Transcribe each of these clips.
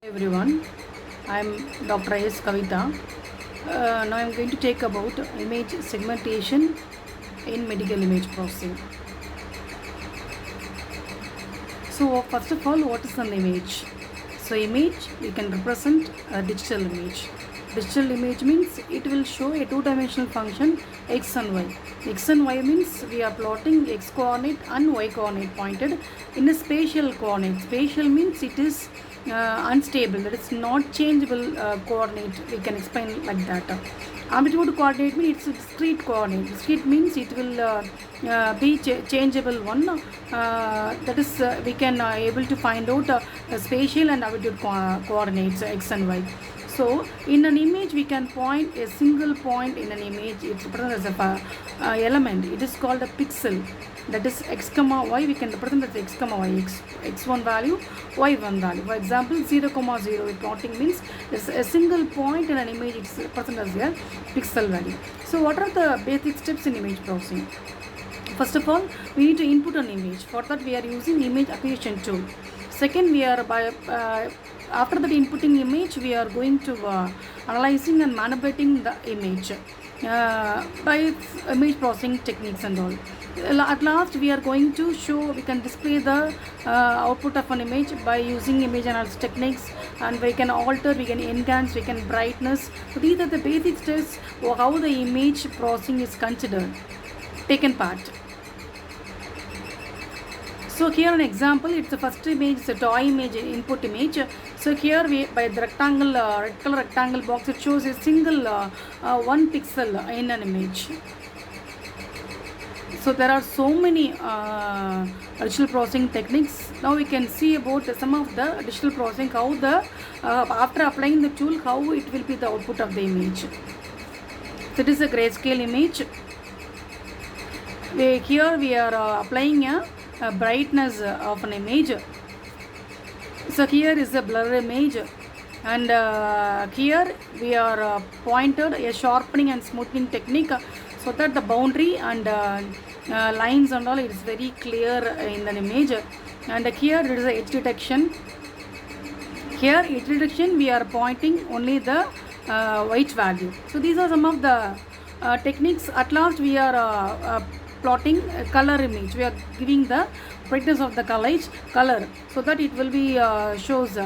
Everyone, I am Dr.S.Kavitha. Now I am going to take about image segmentation in medical image processing. So first of all, what is an image? So image, we can represent a digital image. Digital image means it will show a two-dimensional function x and y. X and y means we are plotting x coordinate and y coordinate pointed in a spatial coordinate. Spatial means it is unstable, that is not changeable coordinate, we can explain like that. Amplitude coordinate means it's discrete coordinate. Discrete means it will be changeable one. That is we can able to find out spatial and amplitude coordinates x and y. So in an image we can point a single point in an image. It's represented as a element. It is called a pixel. That is x comma y. We can represent as x comma y. X1 value, y1 value. For example, 0 comma 0 plotting means a single point in an image. It's represented as a pixel value. So what are the basic steps in image processing? First of all, we need to input an image. For that we are using image acquisition tool. Second, we are after that inputting image, we are going to analyzing and manipulating the image by image processing techniques and all. At last, we are going to show, we can display the output of an image by using image analysis techniques, and we can alter, we can enhance, we can brightness. So these are the basic steps of how the image processing is considered, taken part. So here an example, it's the first image, it's a toy image, input image. So here we, by the rectangle, red color rectangle box, it shows a single 1 pixel in an image. So there are so many digital processing techniques. Now we can see about some of the digital processing, how the after applying the tool, how it will be the output of the image. So it is a grayscale image. Here we are applying a brightness of an image. So here is a blur image, and here we are pointed a sharpening and smoothing technique, so that the boundary and lines and all is very clear in an image. And here it is a edge detection. Here edge detection we are pointing only the white value. So these are some of the techniques. At last we are plotting a color image. We are giving the brightness of the color, so that it will be shows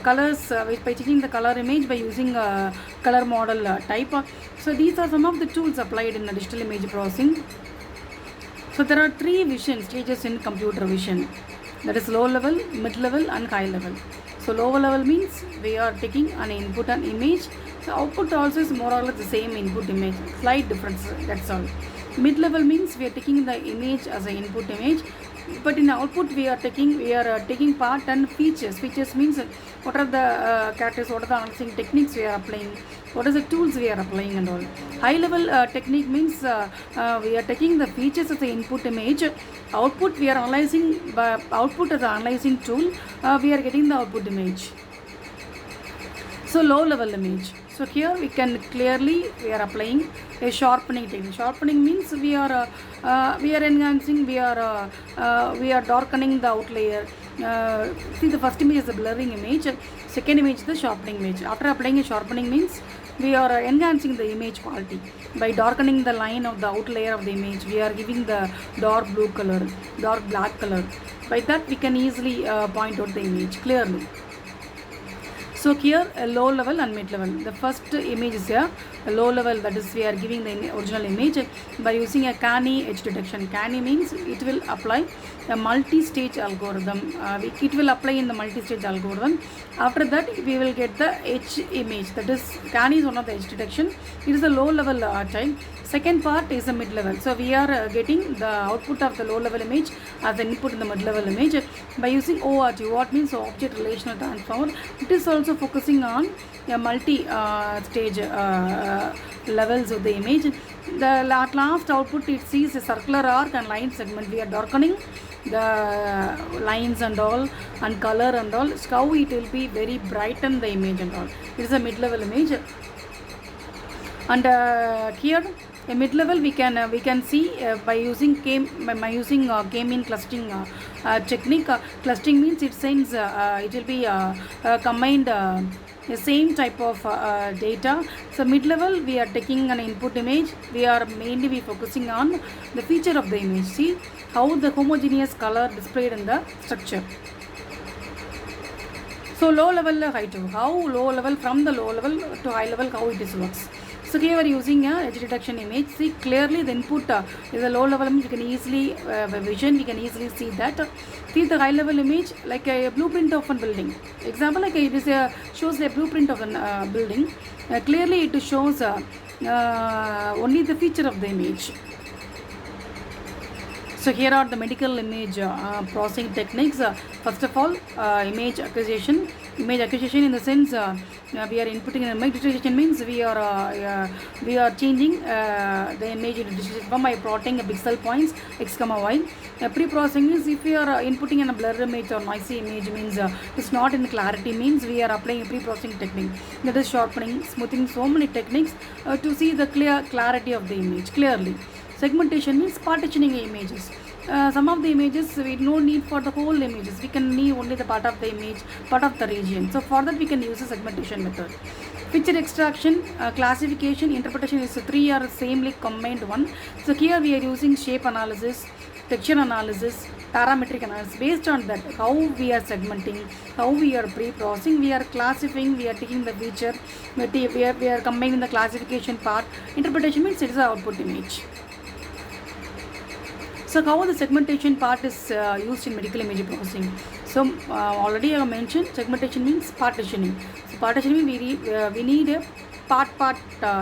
colors by changing the color image by using color model type. So these are some of the tools applied in the digital image processing. So there are 3 vision stages in computer vision, that is low level, mid level and high level. So lower level means we are taking an input and image. So output also is more or less the same input image, slight difference, that's all. Mid level means we are taking the image as an input image, but in output we are taking part and features. Features means what are the characters, what are the analyzing techniques we are applying, what are the tools we are applying and all. High level technique means we are taking the features as the input image. Output we are analyzing by output as an analyzing tool. We are getting the output image. So low level image. So here we can clearly we are applying a sharpening technique. Sharpening means we are enhancing, we are darkening the outlier. See, the first image is the blurring image, second image is the sharpening image. After applying a sharpening means we are enhancing the image quality by darkening the line of the outlier of the image. We are giving the dark blue color, dark black color. By that we can easily point out the image clearly. So here a low level and mid level. The first image is a low level, that is we are giving the original image by using a canny edge detection. Canny means it will apply a multi-stage algorithm. It will apply in the multi-stage algorithm. After that we will get the edge image. That is, canny is one of the edge detection. It is a low level type. Second part is a mid level. So we are getting the output of the low level image as an input in the mid level image by using ORT. What means object relational transformer. It is also focusing on a multi-stage levels of the image. The last output, it sees a circular arc and line segment. We are darkening the lines and all and color and all. So how it will be very brighten the image and all. It is a mid-level image. And here A mid-level we can see by using k-mean clustering technique. Clustering means it sends it will be combined the same type of data. So mid-level we are taking an input image. We are mainly focusing on the feature of the image. See how the homogeneous color displayed in the structure. So low level, high to how low level, from the low level to high level, how it is works. So here we are using a edge detection image. See clearly the input is a low level image. You can easily vision. We can easily see that. See the high level image like a blueprint of a building. Example, like it is shows a blueprint of a building. Clearly it shows only the feature of the image. So here are the medical image processing techniques. First of all, image acquisition. Image acquisition in the sense we are inputting an image. Digitization means we are changing the image into digital form by plotting a pixel points x comma y. Pre-processing means if we are inputting in a blur image or noisy image means it's not in clarity, means we are applying a pre-processing technique. That is sharpening, smoothing, so many techniques to see the clarity of the image clearly. Segmentation means partitioning images. Some of the images we no need for the whole images. We can need only the part of the image, part of the region. So for that we can use a segmentation method. Feature extraction, classification, interpretation is three are samely combined one. So here we are using shape analysis, texture analysis, parametric analysis. Based on that, how we are segmenting, how we are pre-processing, we are classifying, we are taking the feature, we are combining the classification part. Interpretation means it is the output image. So how the segmentation part is used in medical image processing. So already I have mentioned segmentation means partitioning. So partitioning we need a part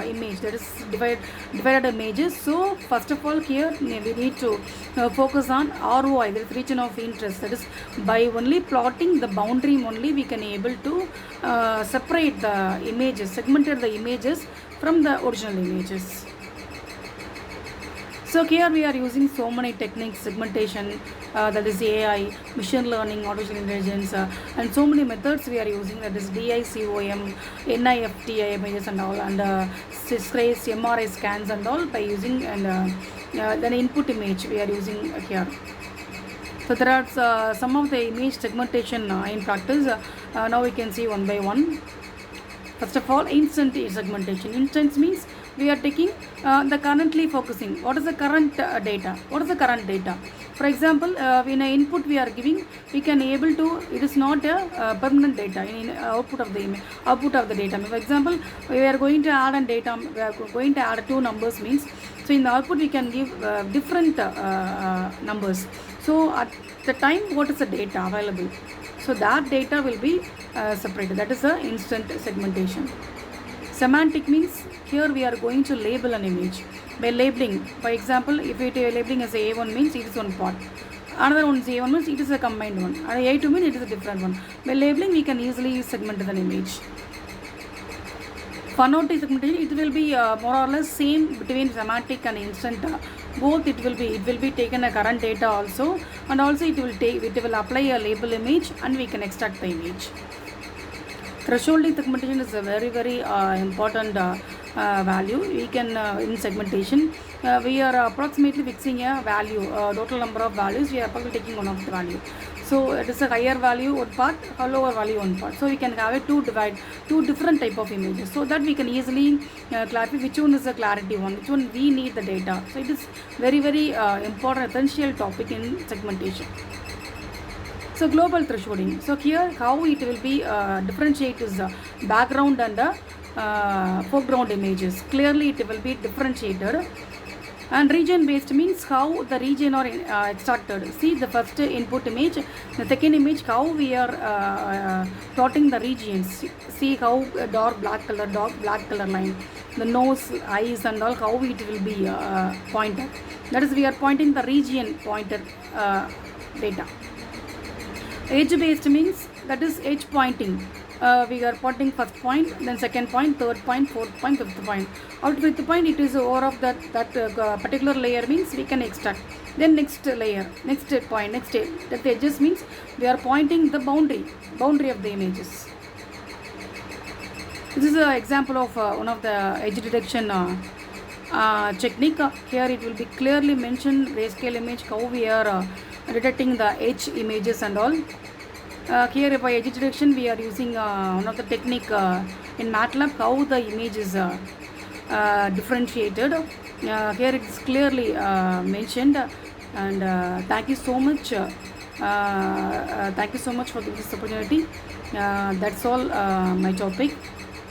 image, that is divided images. So first of all here we need to focus on ROI, that is region of interest. That is by only plotting the boundary only we can able to separate the images, segmented the images from the original images. So here we are using so many techniques, segmentation, that is AI, machine learning, artificial intelligence, and so many methods we are using, that is DICOM, NIFT images and all, and SCRACE, MRI scans and all by using, and then input image we are using here. So there are some of the image segmentation in practice. Now we can see one by one. First of all, instant segmentation. Instant means we are taking the currently focusing. What is the current data? What is the current data? For example, in an input we are giving, we can able to, it is not a permanent data in output of the image, output of the data. For example, we are going to add a data, we are going to add two numbers means, so in the output we can give different numbers. So at the time, what is the data available? So that data will be separated. That is the instant segmentation. Semantic means here we are going to label an image by labeling. For example, if it is labeling as A1 means it is one part, another one is A1 means it is a combined one, and A2 means it is a different one. By labeling we can easily segment an image. Phonetic segmentation, it will be more or less same between semantic and instant. Both it will be taken a current data also, and also it will apply a label image and we can extract the image. Thresholding segmentation is a very important value. We can in segmentation we are approximately fixing a value, total number of values. We are probably taking one of the value. So it is a higher value one part, a lower value one part. So we can have it two different type of images, so that we can easily clarify which one is the clarity one, which one we need the data. So it is very important, essential topic in segmentation. So global thresholding. So here how it will be differentiate is the background and the foreground images. Clearly it will be differentiated. And region based means how the region are extracted. See the first input image, the second image how we are plotting the regions. See how dark black color line, the nose, eyes and all, how it will be pointed. That is we are pointing the region pointed data. Edge based means that is edge pointing. We are pointing first point, then second point, third point, fourth point, fifth point. Out fifth point, it is over of that particular layer means we can extract. Then next layer, next point, next that edges means we are pointing the boundary of the images. This is an example of one of the edge detection technique. Here it will be clearly mentioned grayscale image, how we are detecting the edge images and all. Here by edge detection we are using one of the technique in MATLAB, how the image is differentiated. Here it is clearly mentioned, and thank you so much. Thank you so much for this opportunity. That's all my topic.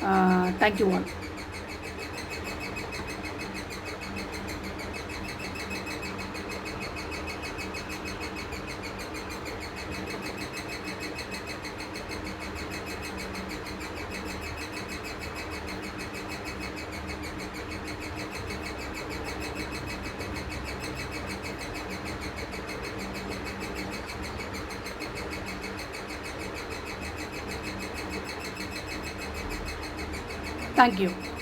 Thank you all. Thank you.